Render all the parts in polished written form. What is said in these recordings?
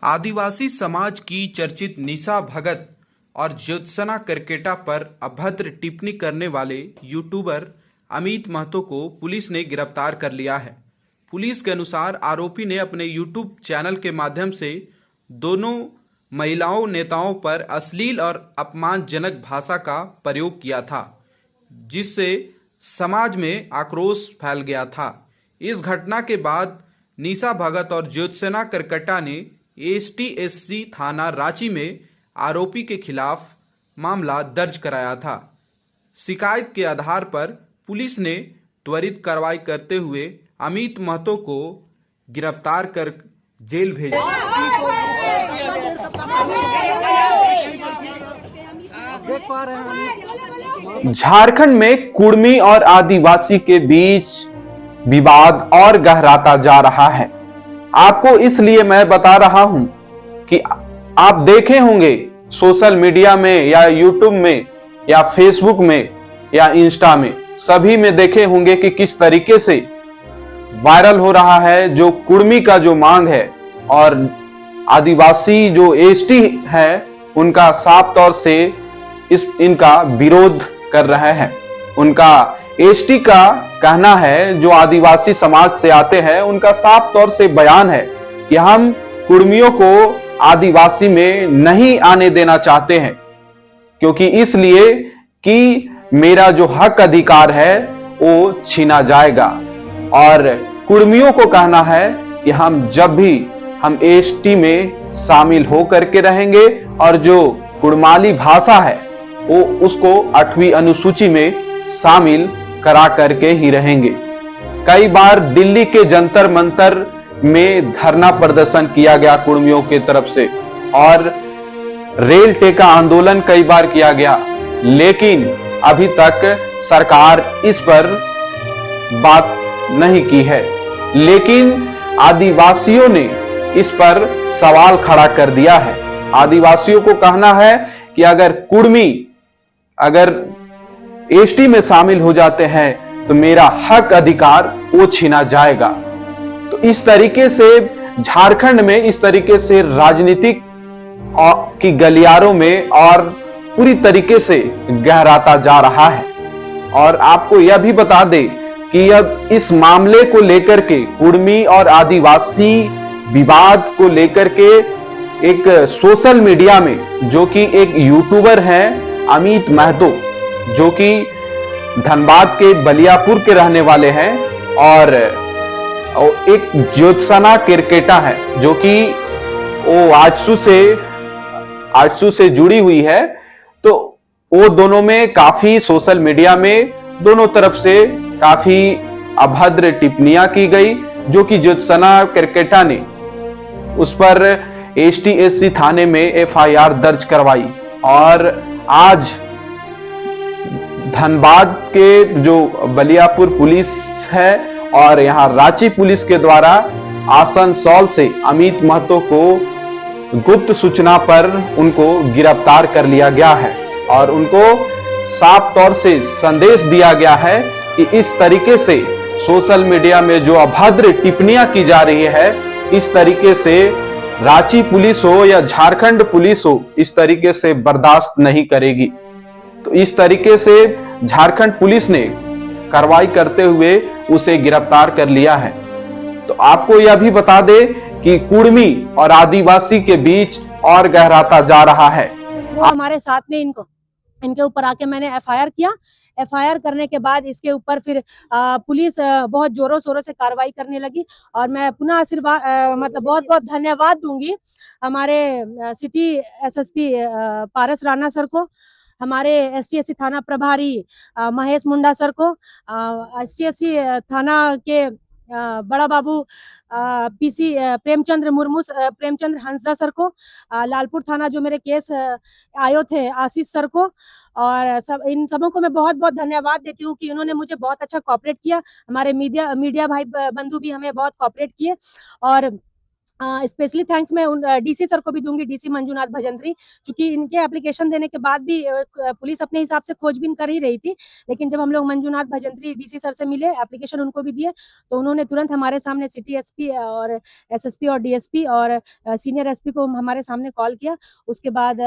आदिवासी समाज की चर्चित निशा भगत और ज्योत्सना करकेटा पर अभद्र टिप्पणी करने वाले यूट्यूबर अमित महतो को पुलिस ने गिरफ्तार कर लिया है। पुलिस के अनुसार आरोपी ने अपने यूट्यूब चैनल के माध्यम से दोनों महिलाओं नेताओं पर अश्लील और अपमानजनक भाषा का प्रयोग किया था, जिससे समाज में आक्रोश फैल गया था। इस घटना के बाद निशा भगत और ज्योत्सना करकेटा ने एसटीएससी थाना रांची में आरोपी के खिलाफ मामला दर्ज कराया था। शिकायत के आधार पर पुलिस ने त्वरित कार्रवाई करते हुए अमित महतो को गिरफ्तार कर जेल भेजा। झारखंड में कुर्मी और आदिवासी के बीच विवाद और गहराता जा रहा है। आपको इसलिए मैं बता रहा हूं कि आप देखे होंगे सोशल मीडिया में या यूट्यूब में या फेसबुक में या इंस्टा में, सभी में देखे होंगे कि किस तरीके से वायरल हो रहा है जो कुर्मी का जो मांग है और आदिवासी जो एसटी है उनका साफ तौर से इनका विरोध कर रहे हैं। उनका एसटी का कहना है, जो आदिवासी समाज से आते हैं, उनका साफ तौर से बयान है कि हम कुर्मियों को आदिवासी में नहीं आने देना चाहते हैं, क्योंकि इसलिए कि मेरा जो हक अधिकार है वो छीना जाएगा। और कुर्मियों को कहना है कि हम एसटी में शामिल हो करके रहेंगे और जो कुड़माली भाषा है वो उसको 8वीं अनुसूची में शामिल करा करके ही रहेंगे। कई बार दिल्ली के जंतर मंतर में धरना प्रदर्शन किया गया कुर्मियों के तरफ से और रेल टेका आंदोलन कई बार किया गया, लेकिन अभी तक सरकार इस पर बात नहीं की है। लेकिन आदिवासियों ने इस पर सवाल खड़ा कर दिया है। आदिवासियों को कहना है कि अगर कुर्मी एसटी में शामिल हो जाते हैं तो मेरा हक अधिकार वो छीना जाएगा। तो इस तरीके से झारखंड में इस तरीके से राजनीतिक की गलियारों में और पूरी तरीके से गहराता जा रहा है। और आपको यह भी बता दें कि अब इस मामले को लेकर के कुर्मी और आदिवासी विवाद को लेकर के एक सोशल मीडिया में जो कि एक यूट्यूबर हैं अमित महतो, जो कि धनबाद के बलियापुर के रहने वाले हैं, और एक ज्योत्सना करकेटा है जो कि वो आजसू से जुड़ी हुई है। तो वो दोनों में काफी सोशल मीडिया में दोनों तरफ से काफी अभद्र टिप्पणियां की गई, जो कि ज्योत्सना करकेटा ने उस पर एसटीएससी थाने में एफआईआर दर्ज करवाई। और आज धनबाद के जो बलियापुर पुलिस है और यहां रांची पुलिस के द्वारा आसनसोल से अमित महतो को गुप्त सूचना पर उनको गिरफ्तार कर लिया गया है और उनको साफ तौर से संदेश दिया गया है कि इस तरीके से सोशल मीडिया में जो अभद्र टिप्पणियां की जा रही है, इस तरीके से रांची पुलिस हो या झारखंड पुलिस हो, इस तरीके से बर्दाश्त नहीं करेगी। तो इस तरीके से झारखंड पुलिस ने कार्रवाई करते हुए उसे गिरफ्तार कर लिया है। तो आपको यह भी बता दे कि कुर्मी और आदिवासी के बीच और गहराता जा रहा है। वो हमारे साथ में इनके ऊपर आके मैंने एफआईआर किया। एफआईआर करने के बाद इसके ऊपर फिर पुलिस बहुत जोरों शोरों से कार्रवाई करने लगी और मैं पुनः आशीर्वाद मतलब बहुत बहुत धन्यवाद दूंगी हमारे सिटी एसएसपी पारस राणा सर को, हमारे एसटीएससी थाना प्रभारी महेश मुंडा सर को, एसटीएससी थाना के बड़ा बाबू पीसी प्रेमचंद्र हंसदा सर को, लालपुर थाना जो मेरे केस आयो थे आशीष सर को, और इन सबों को मैं बहुत बहुत धन्यवाद देती हूँ कि उन्होंने मुझे बहुत अच्छा कोऑपरेट किया। हमारे मीडिया भाई बंधु भी हमें बहुत कोऑपरेट किए और स्पेशली थैंक्स मैं उन डीसी सर को भी दूंगी, डीसी मंजूनाथ भजंत्री, क्योंकि इनके एप्लीकेशन देने के बाद भी पुलिस अपने हिसाब से खोजबीन कर ही रही थी, लेकिन जब हम लोग मंजूनाथ भजंत्री डीसी सर से मिले, एप्लीकेशन उनको भी दिए, तो उन्होंने तुरंत हमारे सामने सिटी एसपी और एसएसपी और डीएसपी और सीनियर एसपी को हमारे सामने कॉल किया। उसके बाद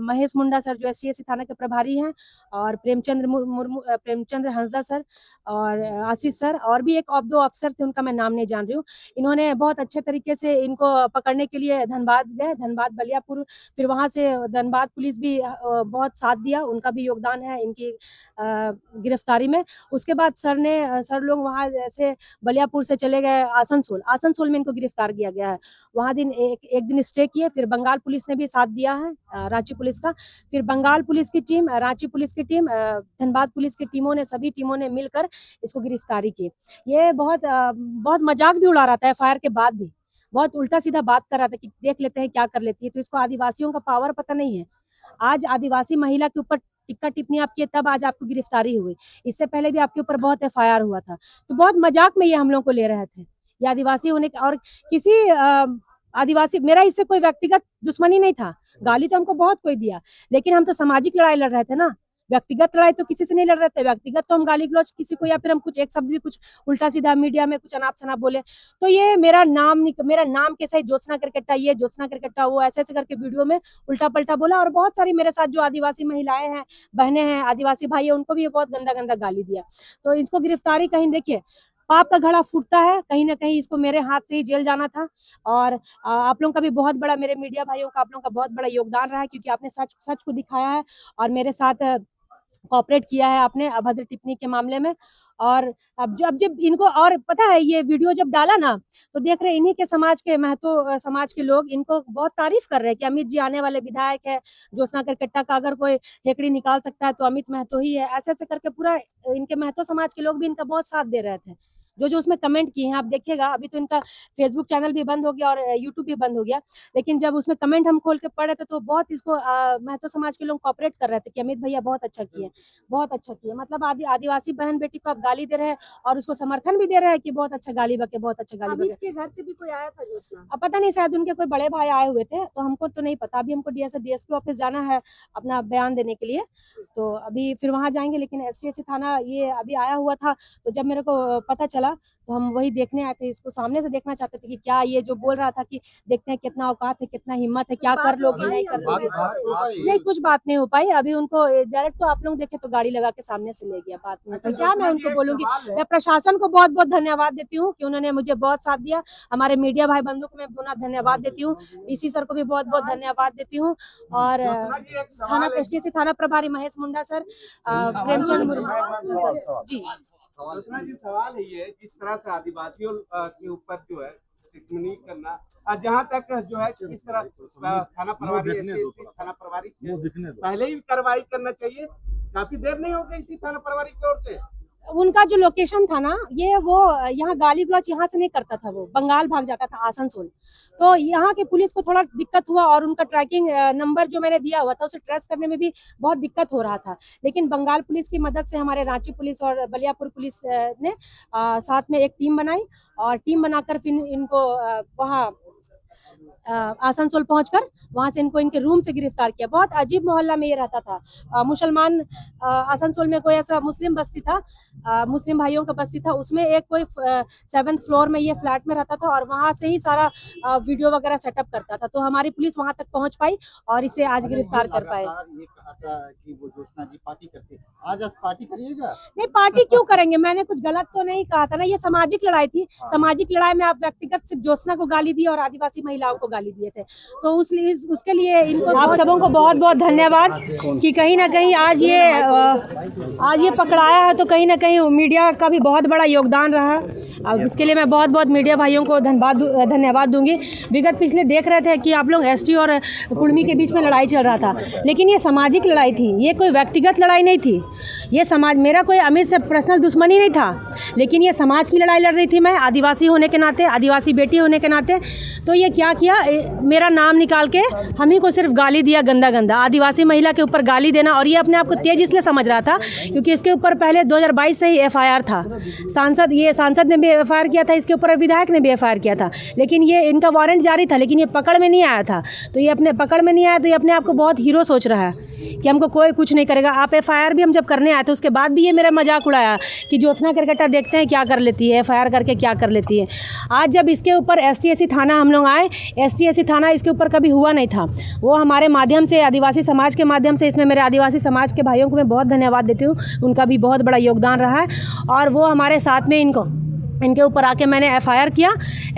महेश मुंडा सर जो एसटीएसी थाना के प्रभारी हैं, और प्रेमचंद्र हंसदा सर और आशीष सर, और भी एक दो अफसर थे, उनका मैं नाम नहीं जान रही हूँ। इन्होंने बहुत अच्छे तरीके से इनको पकड़ने के लिए धनबाद गए, धनबाद बलियापुर, फिर वहां से धनबाद पुलिस भी बहुत साथ दिया, उनका भी योगदान है इनकी गिरफ्तारी में। उसके बाद सर लोग वहां से बलियापुर से चले गए आसनसोल में इनको गिरफ्तार किया गया है। वहां एक दिन स्टे किए, फिर बंगाल पुलिस ने भी साथ दिया है, रांची पुलिस का, फिर बंगाल पुलिस की टीम, रांची पुलिस की टीम, धनबाद पुलिस की टीमों ने, सभी टीमों ने मिलकर इसको गिरफ्तारी की। ये बहुत मजाक भी उड़ा रहा था, एफआईआर के बाद भी बहुत उल्टा सीधा बात कर रहा था कि देख लेते हैं क्या कर लेती है। तो इसको आदिवासियों का पावर पता नहीं है। आज आदिवासी महिला के ऊपर टिक्का टिप्पणी आप किए, तब आज आपको गिरफ्तारी हुई। इससे पहले भी आपके ऊपर बहुत एफआईआर हुआ था। तो बहुत मजाक में ये हम लोग को ले रहे थे। ये आदिवासी होने का, और किसी आदिवासी, मेरा इससे कोई व्यक्तिगत दुश्मनी नहीं था। गाली तो हमको बहुत कोई दिया, लेकिन हम तो सामाजिक लड़ाई लड़ रहे थे ना। व्यक्तिगत लड़ाई तो किसी से नहीं लड़ रहे थे। व्यक्तिगत तो हम गाली गलौज किसी को, या फिर हम कुछ एक शब्द भी कुछ उल्टा सीधा मीडिया में कुछ अनाप शनाप बोले, तो ये मेरा नाम के सही ज्योत्सना करकेट्टा, ये ज्योत्सना करकेट्टा, वो ऐसे करके वीडियो में उल्टा पलटा बोला। और बहुत सारी मेरे साथ जो आदिवासी महिलाएं हैं, बहनें हैं, आदिवासी भाई है, उनको भी बहुत गंदा गाली दिया। तो इसको गिरफ्तारी, कहीं देखिए पाप का घड़ा फूटता है, कहीं ना कहीं इसको मेरे हाथ से ही जेल जाना था। और आप लोगों का भी बहुत बड़ा, मेरे मीडिया भाइयों का आप लोगों का बहुत बड़ा योगदान रहा है, क्योंकि आपने सच को दिखाया है और मेरे साथ कोऑपरेट किया है आपने अभद्र टिप्पणी के मामले में। और अब जब इनको, और पता है ये वीडियो जब डाला ना, तो देख रहे इन्हीं के समाज के महतो समाज के लोग इनको बहुत तारीफ कर रहे हैं कि अमित जी आने वाले विधायक है, ज्योत्सना करकेट्टा का अगर कोई हेकड़ी निकाल सकता है तो अमित महतो ही है। ऐसे करके पूरा इनके महतो समाज के लोग भी इनका बहुत साथ दे रहे थे। जो उसमें कमेंट किए हैं आप देखिएगा। अभी तो इनका फेसबुक चैनल भी बंद हो गया और यूट्यूब भी बंद हो गया, लेकिन जब उसमें कमेंट हम खोल के पढ़ रहे थे तो बहुत इसको महतो समाज के लोग कोऑपरेट कर रहे थे कि अमित भैया बहुत अच्छा किए, बहुत अच्छा किए। मतलब आदिवासी बहन बेटी को आप गाली दे रहे हैं और उसको समर्थन भी दे रहे हैं कि बहुत अच्छा गाली बके, बहुत अच्छा गाली बके। के घर से भी कोई आया था ज्योत्सना? अब पता नहीं, शायद उनके कोई बड़े भाई आए हुए थे, तो हमको तो नहीं पता। अभी हमको डीएसपी ऑफिस जाना है अपना बयान देने के लिए, तो अभी फिर वहाँ जाएंगे। लेकिन एसटीएसी थाना ये अभी आया हुआ था, तो जब मेरे को पता चला तो हम वही देखने आए थे। इसको सामने से देखना चाहते थे कि क्या ये जो बोल रहा था कि देखते हैं कितना औकात है, कितना हिम्मत है, क्या कर लोगे नहीं कर लोगे। नहीं, कुछ बात नहीं हो पाई। अभी उनको डायरेक्ट तो आप लोग देखे तो गाड़ी लगा के सामने से ले गया, बात नहीं। तो क्या मैं उनको बोलूंगी। मैं प्रशासन को बहुत बहुत धन्यवाद देती हूँ कि उन्होंने मुझे बहुत साथ दिया। हमारे मीडिया भाई बंधु को मैं पुनः धन्यवाद देती हूँ। डीसी सर को भी बहुत बहुत धन्यवाद देती हूँ। और थाना एसटीएसी थाना प्रभारी महेश मुंडा सर, प्रेमचंद मुर्मू जी। सवाल है ये, जिस तरह से आदिवासियों के ऊपर जो है टिप्पणी करना, जहाँ तक जो है इस तरह थाना प्रभारी पहले ही कार्रवाई करना चाहिए। काफी देर नहीं हो गई थी थाना प्रभारी की ओर से। उनका जो लोकेशन था ना, ये वो यहाँ गाली गलौज यहाँ से नहीं करता था, वो बंगाल भाग जाता था, आसनसोल। तो यहाँ की पुलिस को थोड़ा दिक्कत हुआ और उनका ट्रैकिंग नंबर जो मैंने दिया हुआ था उसे ट्रेस करने में भी बहुत दिक्कत हो रहा था। लेकिन बंगाल पुलिस की मदद से हमारे रांची पुलिस और बलियापुर पुलिस ने साथ में एक टीम बनाई, और टीम बनाकर फिर इनको वहाँ आसनसोल पहुंचकर वहां से इनको इनके रूम से गिरफ्तार किया। बहुत अजीब मोहल्ला में ये रहता था। मुसलमान आसनसोल में कोई ऐसा मुस्लिम बस्ती था, मुस्लिम भाइयों का बस्ती था, उसमें एक कोई 7th फ्लोर में ये फ्लैट में रहता था और वहां से ही सारा वीडियो वगैरह सेटअप करता था। तो हमारी पुलिस वहां तक पहुंच पाई और इसे आज गिरफ्तार कर पाए। ये कहा था कि वो ज्योत्सना जी पार्टी करते, आज पार्टी करिएगा? नहीं, पार्टी क्यों करेंगे, मैंने कुछ गलत तो नहीं कहा था ना। ये सामाजिक लड़ाई थी। सामाजिक लड़ाई में आप व्यक्तिगत सिर्फ ज्योत्सना को गाली दी और आदिवासी महिलाओं को गाली दिए थे, तो उसके लिए इनको आप सबों को बहुत बहुत धन्यवाद कि कहीं ना कहीं आज ये पकड़ाया है। तो कहीं ना कहीं मीडिया का भी बहुत बड़ा योगदान रहा। अब उसके लिए मैं बहुत बहुत मीडिया भाइयों को धन्यवाद दूंगी। विगत पिछले देख रहे थे कि आप लोग एसटी और कुर्मी के बीच में लड़ाई चल रहा था, लेकिन ये सामाजिक लड़ाई थी, ये कोई व्यक्तिगत लड़ाई नहीं थी। ये समाज, मेरा कोई अमित से पर्सनल दुश्मनी नहीं था, लेकिन ये समाज की लड़ाई लड़ रही थी मैं, आदिवासी होने के नाते, आदिवासी बेटी होने के नाते। तो ये क्या किया, मेरा नाम निकाल के हम ही को सिर्फ गाली दिया, गंदा गंदा आदिवासी महिला के ऊपर गाली देना। और ये अपने आप को तेज इसलिए समझ रहा था क्योंकि इसके ऊपर पहले 2022 से ही FIR था। सांसद ने भी FIR किया था इसके ऊपर, विधायक ने भी FIR किया था, लेकिन ये इनका वारंट जारी था, लेकिन ये पकड़ में नहीं आया था। तो ये अपने पकड़ में नहीं आया तो ये अपने आप को बहुत हीरो सोच रहा है कि हमको कोई कुछ नहीं करेगा। आप FIR भी हम जब करने आए थे उसके बाद भी ये मेरा मजाक उड़ाया कि ज्योत्सना करकेटा देखते हैं क्या कर लेती है, FIR करके क्या कर लेती है। आज जब इसके ऊपर ST/SC थाना हम लोग आए, ST/SC थाना इसके ऊपर कभी हुआ नहीं था। वो हमारे माध्यम से, आदिवासी समाज के माध्यम से, इसमें मेरे आदिवासी समाज के भाइयों को मैं बहुत धन्यवाद देती हूँ, उनका भी बहुत बड़ा योगदान रहा है। और वो हमारे साथ में इनके ऊपर आके मैंने FIR किया।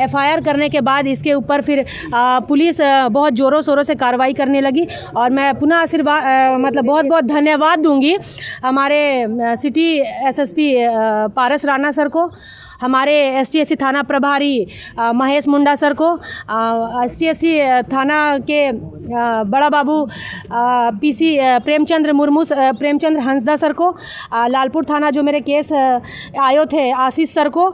FIR करने के बाद इसके ऊपर फिर पुलिस बहुत ज़ोरों शोरों से कार्रवाई करने लगी। और मैं पुनः आशीर्वाद मतलब बहुत बहुत धन्यवाद दूंगी हमारे सिटी SSP पारस राणा सर को, हमारे ST/SC थाना प्रभारी महेश मुंडा सर को, ST/SC थाना के बड़ा बाबू PC प्रेमचंद्र हंसदा सर को, लालपुर थाना जो मेरे केस आयो थे आशीष सर को,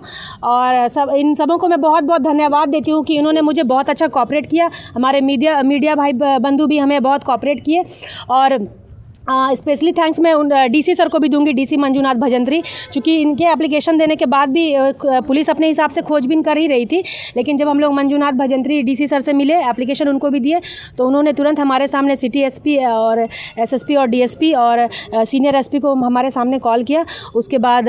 और इन सबों को मैं बहुत बहुत धन्यवाद देती हूँ कि इन्होंने मुझे बहुत अच्छा कोऑपरेट किया। हमारे मीडिया भाई बंधु भी हमें बहुत कोऑपरेट किए। और स्पेशली थैंक्स मैं उन DC सर को भी दूंगी, DC मंजूनाथ भजंत्री, चूँकि इनके एप्लीकेशन देने के बाद भी पुलिस अपने हिसाब से खोजबीन कर ही रही थी, लेकिन जब हम लोग मंजूनाथ भजंत्री DC सर से मिले, एप्लीकेशन उनको भी दिए, तो उन्होंने तुरंत हमारे सामने सिटी SP और SSP और DSP और सीनियर SP को हमारे सामने कॉल किया। उसके बाद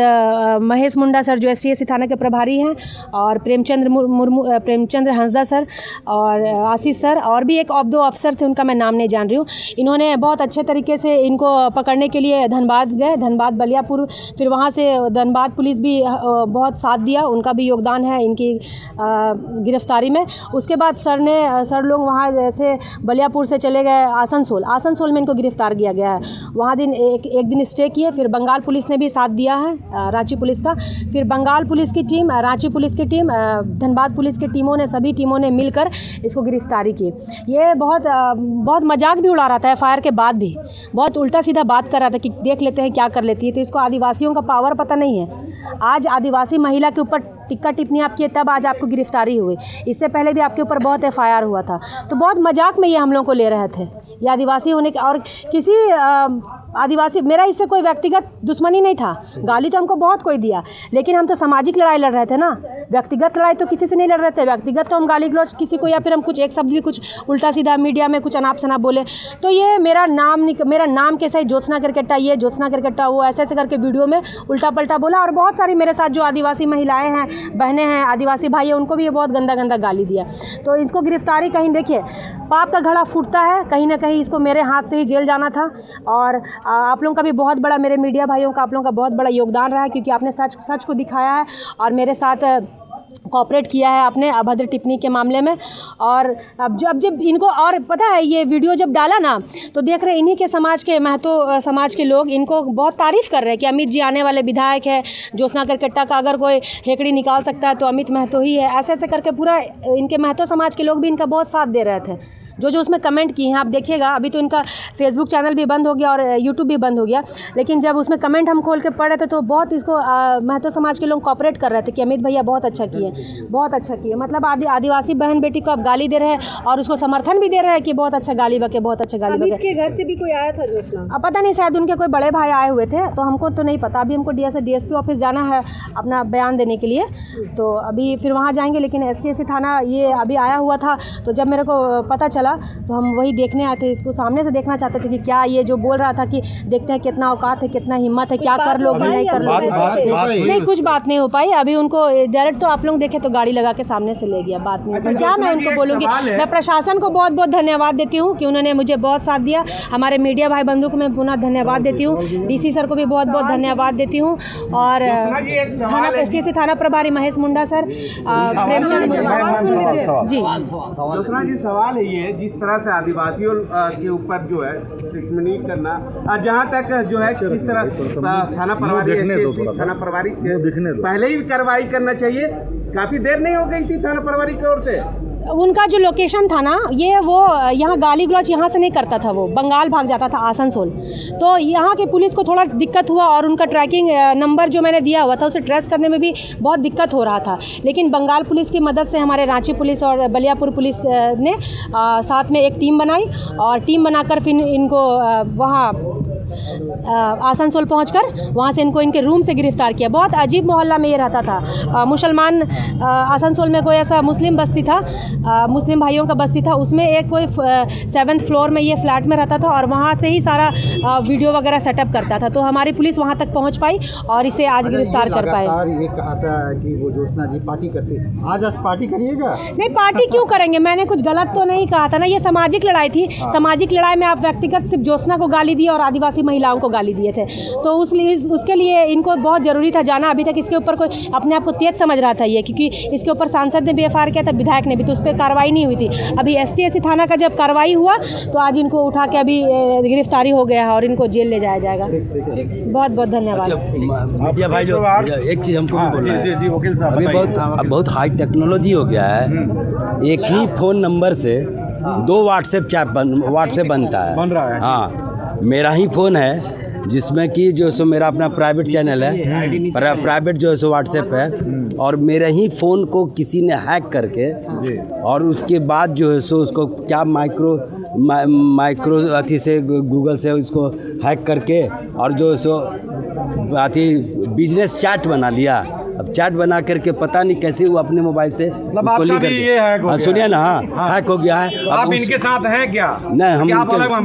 महेश मुंडा सर जो ST/SC थाना के प्रभारी हैं, और प्रेमचंद्र हंसदा सर और आशीष सर, और भी एक दो अफसर थे, उनका मैं नाम नहीं जान रही हूँ, इन्होंने बहुत अच्छे तरीके से इनको पकड़ने के लिए धनबाद गए, धनबाद बलियापुर, फिर वहाँ से धनबाद पुलिस भी बहुत साथ दिया, उनका भी योगदान है इनकी गिरफ्तारी में। उसके बाद सर लोग वहाँ जैसे बलियापुर से चले गए आसनसोल में इनको गिरफ्तार किया गया है। वहाँ एक दिन स्टे किए, फिर बंगाल पुलिस ने भी साथ दिया है, रांची पुलिस का, फिर बंगाल पुलिस की टीम, रांची पुलिस की टीम, धनबाद पुलिस की टीमों ने, सभी टीमों ने मिलकर इसको गिरफ्तारी की। ये बहुत मजाक भी उड़ा रहा था FIR के बाद भी, बहुत उल्टा सीधा बात कर रहा था कि देख लेते हैं क्या कर लेती है। तो इसको आदिवासियों का पावर पता नहीं है। आज आदिवासी महिला के ऊपर टिक्का टिप्पणी आप किए तब आज आपको गिरफ्तारी हुई, इससे पहले भी आपके ऊपर बहुत FIR हुआ था। तो बहुत मजाक में ये हम लोग को ले रहे थे, ये आदिवासी होने के, और किसी आदिवासी, मेरा इससे कोई व्यक्तिगत दुश्मनी नहीं था, गाली तो हमको बहुत कोई दिया, लेकिन हम तो सामाजिक लड़ाई लड़ रहे थे ना, व्यक्तिगत लड़ाई तो किसी से नहीं लड़ रहे थे। व्यक्तिगत तो हम गाली गलौज किसी को, या फिर हम कुछ एक शब्द भी कुछ उल्टा सीधा मीडिया में कुछ अनाप शनाप बोले, तो ये मेरा नाम कैसे ज्योत्सना करकेटा, ये ज्योत्सना करकेटा, वो ऐसे करके वीडियो में उल्टा पल्टा बोला। और बहुत सारी मेरे साथ जो आदिवासी महिलाएं हैं, बहनें हैं, आदिवासी भाई हैं, उनको भी ये बहुत गंदा गाली दिया। तो इसको गिरफ्तारी, कहीं देखिए पाप का घड़ा फूटता है, कहीं ना कहीं इसको मेरे हाथ से ही जेल जाना था। और आप लोगों का भी बहुत बड़ा, मेरे मीडिया भाइयों का आप लोगों का बहुत बड़ा योगदान रहा है, क्योंकि आपने सच को दिखाया है और मेरे साथ कोऑपरेट किया है आपने अभद्र टिप्पणी के मामले में। और अब जब इनको, और पता है ये वीडियो जब डाला ना, तो देख रहे इन्हीं के समाज के, महतो समाज के लोग इनको बहुत तारीफ़ कर रहे हैं कि अमित जी आने वाले विधायक है, ज्योत्सना करकेटा का अगर कोई हेकड़ी निकाल सकता है तो अमित महतो ही है। ऐसे करके पूरा इनके महतो समाज के लोग भी इनका बहुत साथ दे रहे थे। जो उसमें कमेंट किए हैं आप देखिएगा, अभी तो इनका फेसबुक चैनल भी बंद हो गया और यूट्यूब भी बंद हो गया, लेकिन जब उसमें कमेंट हम खोल के पढ़ रहे थे तो बहुत इसको महतो समाज के लोग कोऑपरेट कर रहे थे कि अमित भैया बहुत अच्छा किए। मतलब आदिवासी बहन बेटी को आप गाली दे रहे हैं और उसको समर्थन भी दे रहे हैं कि बहुत अच्छा गाली बके। अमित के घर से भी कोई आया था ज्योत्सना? अब पता नहीं, शायद उनके कोई बड़े भाई आए हुए थे, तो हमको तो नहीं पता। अभी हमको DSP ऑफिस जाना है अपना बयान देने के लिए, तो अभी फिर वहाँ जाएंगे। लेकिन ST/SC थाना ये अभी आया हुआ था, तो जब मेरे को पता चला तो हम वही देखने आए थे, इसको सामने से देखना चाहते थे कि क्या ये जो बोल रहा था कि देखते हैं कितना औकात है, कितना हिम्मत है, क्या कर लोगे नहीं कर लोगे। नहीं, कुछ बात नहीं हो पाई। अभी उनको डायरेक्ट तो आप लोग देखे तो गाड़ी लगा के सामने से ले गया, बात नहीं। क्या मैं उनको बोलूँगी, मैं प्रशासन को बहुत बहुत धन्यवाद देती हूँ कि उन्होंने मुझे बहुत साथ दिया। हमारे मीडिया भाई बंधु को मैं पुनः धन्यवाद देती हूँ, DC सर को भी बहुत बहुत धन्यवाद देती हूँ, और ST/SC थाना प्रभारी महेश मुंडा सर, प्रेमचंद जी। ज्योत्सना जी, सवाल है ये, जिस तरह से आदिवासियों के ऊपर जो है टिप्पणी करना, और जहाँ तक जो है किस तरह थाना प्रभारी पहले ही कार्रवाई करना चाहिए। काफी देर नहीं हो गई थी थाना प्रभारी की ओर से? उनका जो लोकेशन था ना, ये वो यहाँ गाली गलौज यहाँ से नहीं करता था, वो बंगाल भाग जाता था, आसनसोल। तो यहाँ की पुलिस को थोड़ा दिक्कत हुआ और उनका ट्रैकिंग नंबर जो मैंने दिया हुआ था उसे ट्रेस करने में भी बहुत दिक्कत हो रहा था। लेकिन बंगाल पुलिस की मदद से हमारे रांची पुलिस और बलियापुर पुलिस ने साथ में एक टीम बनाई और टीम बनाकर फिर इनको वहाँ आसनसोल पहुंचकर वहाँ से इनको इनके रूम से गिरफ्तार किया। बहुत अजीब मोहल्ला में ये रहता था, मुसलमान। आसनसोल में कोई ऐसा मुस्लिम बस्ती था, मुस्लिम भाइयों का बस्ती था, उसमें एक कोई 7th फ्लोर में ये फ्लैट में रहता था और वहाँ से ही सारा वीडियो वगैरह सेटअप करता था। तो हमारी पुलिस वहाँ तक पहुँच पाई और इसे आज गिरफ्तार कर पाए। ये कहा था कि वो ज्योत्सना जी पार्टी करते, आज पार्टी करिएगा? नहीं, पार्टी क्यों करेंगे, मैंने कुछ गलत तो नहीं कहा था ना। ये सामाजिक लड़ाई थी। सामाजिक लड़ाई में आप व्यक्तिगत सिर्फ ज्योत्सना को गाली दी और आदिवासी महिलाओं को गाली दिए थे, तो उसके लिए इनको बहुत ज़रूरी था जाना। अभी तक इसके ऊपर कोई अपने आप को तेज समझ रहा था ये, क्योंकि इसके ऊपर सांसद ने भी एफआईआर किया था, विधायक ने भी, तो उस पर कार्रवाई नहीं हुई थी। अभी ST/SC थाना का जब कार्रवाई हुआ तो आज इनको उठा के अभी गिरफ्तारी हो गया है और इनको जेल ले जाया जाएगा। बहुत बहुत धन्यवाद। मीडिया भाई, जो एक चीज़ हमको भी बोलना है, अभी बहुत हाई टेक्नोलॉजी हो गया है। एक ही फ़ोन नंबर से 2 व्हाट्सएप बनता है, बन रहा है। हाँ, मेरा ही फ़ोन है जिसमें कि जो सो मेरा अपना प्राइवेट चैनल है, प्राइवेट जो है सो व्हाट्सएप है, और मेरे ही फ़ोन को किसी ने हैक करके और उसके बाद जो है सो उसको क्या माइक्रो अथी से गूगल से उसको हैक करके और जो है सो अथी बिजनेस चैट बना लिया। अब चैट बना करके पता नहीं कैसे वो अपने मोबाइल से उसको लिख करके, सुनिए ना, हाँ हैक हो गया है। आप इनके साथ हैं क्या? नहीं, हम